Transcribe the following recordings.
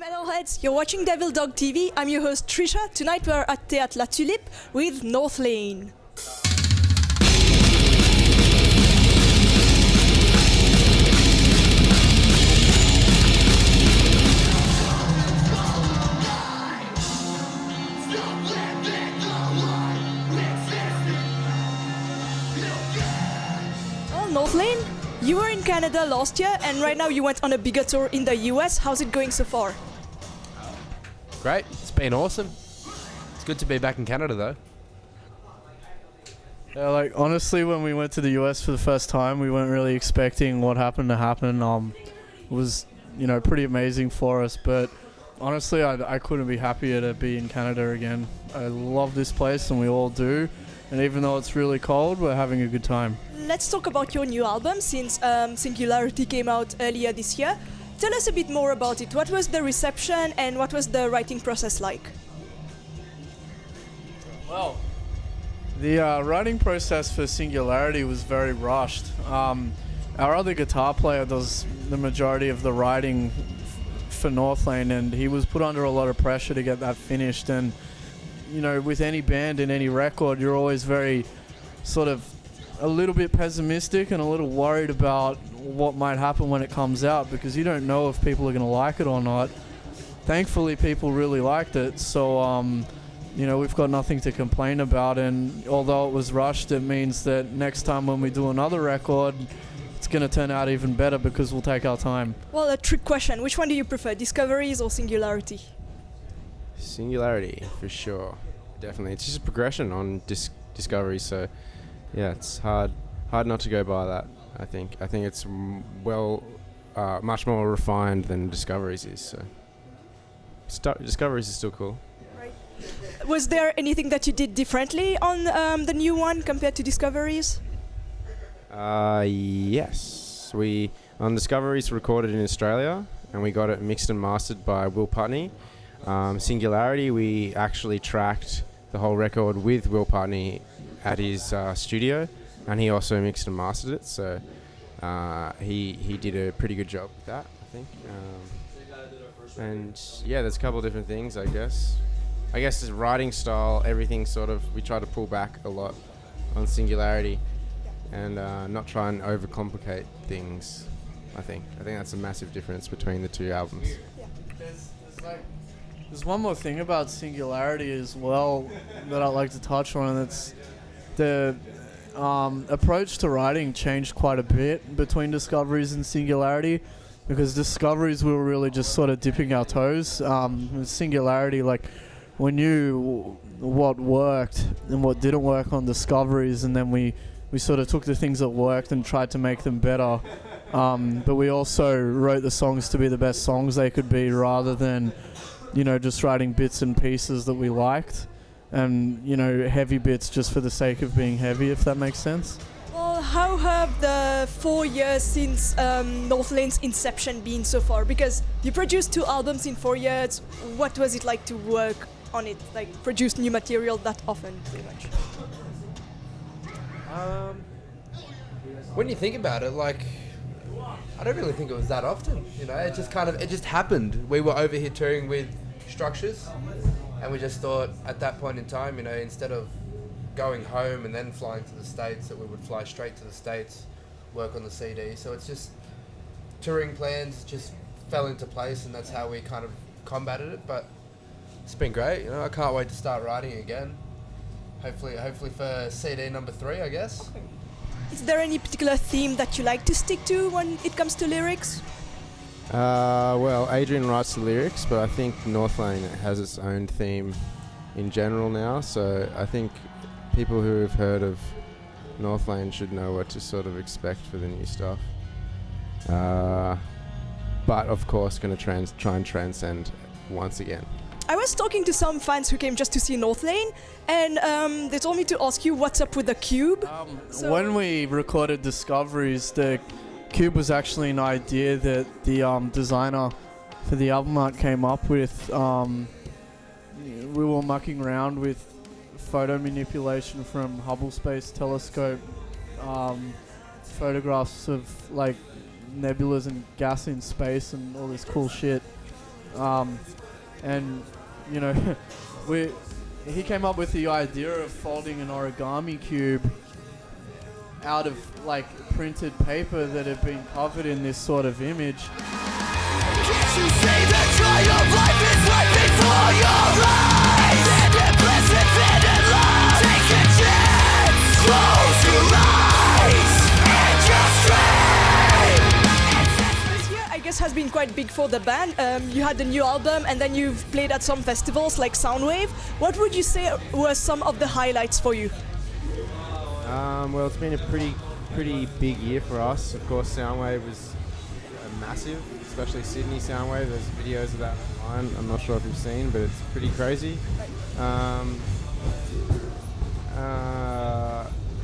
Metalheads, you're watching Devil Dog TV. I'm your host Trisha. Tonight we're at Théâtre La Tulipe with NorthLane. Well, NorthLane, you were in Canada last year and right now you went on a bigger tour in the US. How's it going so far? Great, it's been awesome. It's good to be back in Canada though. Yeah, like honestly, when we went to the US for the first time, we weren't really expecting what happened to happen. It was, pretty amazing for us. But honestly, I couldn't be happier to be in Canada again. I love this place, and we all do. And even though it's really cold, we're having a good time. Let's talk about your new album since Singularity came out earlier this year. Tell us a bit more about it. What was the reception and what was the writing process like? Well, the writing process for Singularity was very rushed. Our other guitar player does the majority of the writing for NorthLane, and he was put under a lot of pressure to get that finished. And, with any band and any record, you're always very sort of a little bit pessimistic and a little worried about what might happen when it comes out because you don't know if people are going to like it or not. Thankfully, people really liked it, so we've got nothing to complain about. And although it was rushed, it means that next time when we do another record, it's going to turn out even better because we'll take our time. Well, a trick question. Which one do you prefer, Discoveries or Singularity? Singularity, for sure. Definitely. It's just a progression on Discovery, so yeah, it's hard not to go by that, I think. I think it's much more refined than Discoveries is, so Discoveries is still cool. Right. Was there anything that you did differently on the new one compared to Discoveries? Yes. We, on Discoveries, recorded in Australia, and we got it mixed and mastered by Will Putney. Singularity, we actually tracked the whole record with Will Putney at his studio, and he also mixed and mastered it, so he did a pretty good job with that, I think. And yeah, there's a couple of different things, I guess. His writing style, everything sort of, we try to pull back a lot on Singularity and not try and overcomplicate things, I think. I think that's a massive difference between the two albums. There's one more thing about Singularity as well that I'd like to touch on, and it's the approach to writing changed quite a bit between Discoveries and Singularity, because Discoveries we were really just sort of dipping our toes. With Singularity, we knew what worked and what didn't work on Discoveries, and then we sort of took the things that worked and tried to make them better. But we also wrote the songs to be the best songs they could be, rather than just writing bits and pieces that we liked and, heavy bits just for the sake of being heavy, if that makes sense. Well, how have the 4 years since NorthLane's inception been so far? Because you produced 2 albums in 4 years. What was it like to work on it, produce new material that often, pretty much? When you think about it, I don't really think it was that often, it just happened. We were over here touring with Structures, and we just thought at that point in time, instead of going home and then flying to the States, that we would fly straight to the States, work on the CD. So it's just touring plans just fell into place, and that's how we kind of combated it. But it's been great, I can't wait to start writing again. Hopefully for CD number 3, I guess. Is there any particular theme that you like to stick to when it comes to lyrics? Well, Adrian writes the lyrics, but I think NorthLane has its own theme in general now, so I think people who have heard of NorthLane should know what to sort of expect for the new stuff. But of course, going to try and transcend once again. I was talking to some fans who came just to see NorthLane, and they told me to ask you what's up with the cube. When we recorded Discoveries, the cube was actually an idea that the designer for the album art came up with. We were mucking around with photo manipulation from Hubble Space Telescope, photographs of nebulas and gas in space and all this cool shit. And you know, he came up with the idea of folding an origami cube out of like printed paper that had been covered in this sort of image. Can't you see the joy of life is right before your eyes? And implicit fit in love. Take a chance, close your eyes, and just dream. This year, I guess, has been quite big for the band. You had the new album, and then you've played at some festivals like Soundwave. What would you say were some of the highlights for you? Well, it's been a pretty big year for us. Of course, Soundwave was massive, especially Sydney Soundwave. There's videos of that online. I'm not sure if you've seen, but it's pretty crazy.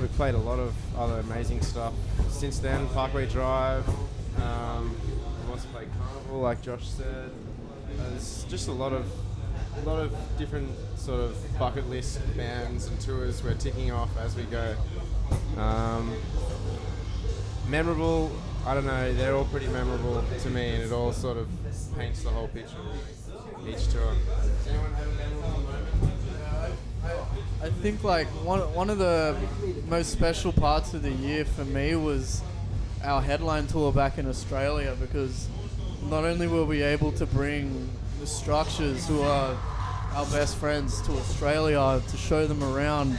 We've played a lot of other amazing stuff since then. Parkway Drive. We've also played Carnival, like Josh said. There's just a lot of different sort of bucket list bands and tours we're ticking off as we go. Memorable, I don't know, they're all pretty memorable to me, and it all sort of paints the whole picture of each tour. Does anyone have a memorable moment? I think like one of the most special parts of the year for me was our headline tour back in Australia, because not only were we able to bring the Structures, who are our best friends, to Australia to show them around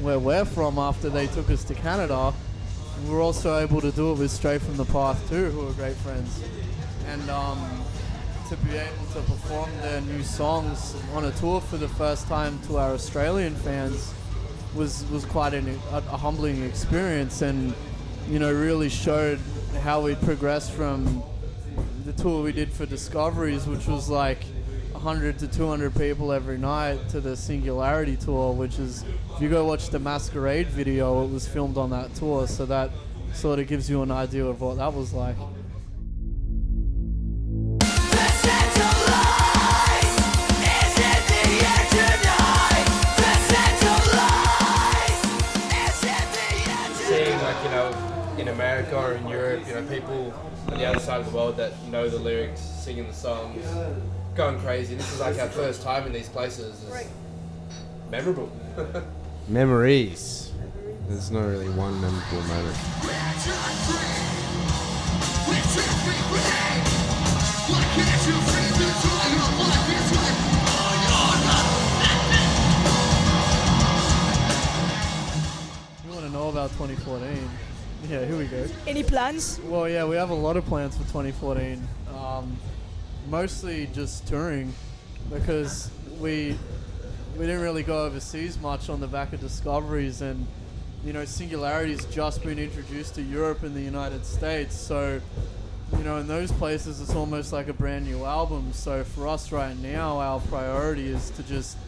where we're from after they took us to Canada, we were also able to do it with Straight From The Path too, who are great friends. And to be able to perform their new songs on a tour for the first time to our Australian fans was quite a humbling experience, and you know, really showed how we progressed from the tour we did for Discoveries, which was like 100 to 200 people every night, to the Singularity tour, which is, if you go watch the Masquerade video, it was filmed on that tour, so that sort of gives you an idea of what that was like. Seeing, like, you know, in America or in Europe, you know, people on the other side of the world that know the lyrics, singing the songs, going crazy. This is like our first time in these places. It's memorable. Memories. There's not really one memorable moment. You want to know about 2014? Yeah, here we go. Any plans? Well, yeah, we have a lot of plans for 2014. Mostly just touring, because we didn't really go overseas much on the back of Discoveries, and you know, Singularity's just been introduced to Europe and the United States, so you know, in those places it's almost like a brand new album. So for us right now, our priority is to just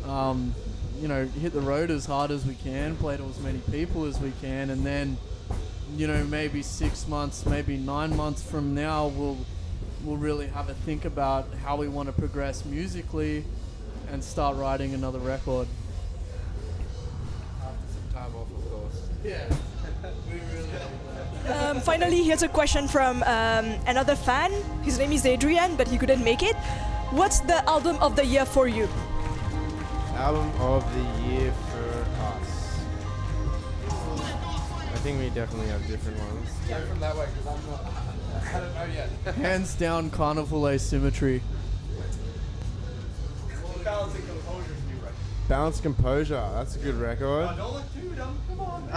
you know, hit the road as hard as we can, play to as many people as we can, and then you know, maybe 6 months, maybe 9 months from now, we'll really have a think about how we want to progress musically and start writing another record. After some time off, of course. Yeah, we really Finally, here's a question from another fan. His name is Adrian, but he couldn't make it. What's the album of the year for you? Album of the year for us. I think we definitely have different ones. Go from that way, because I don't know yet. Hands down, Carnival Asymmetry. Balance and composure is new, right? Balance Composure, that's a good record. Don't look too dumb, come on.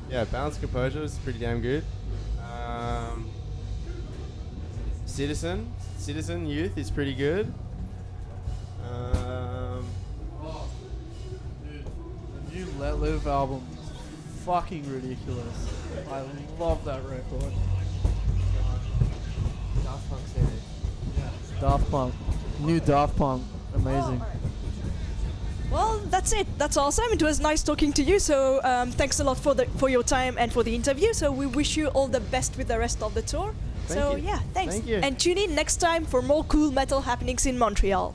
Yeah, Balance Composure is pretty damn good. Citizen Youth is pretty good. Dude, the new Let Live album is fucking ridiculous. I love that record. Daft Punk CD. Daft Punk. New Daft Punk. Amazing. Well, that's it. That's awesome. It was nice talking to you. So thanks a lot for your time and for the interview. So we wish you all the best with the rest of the tour. Thank you. Yeah, thanks. Thank you. And tune in next time for more cool metal happenings in Montreal.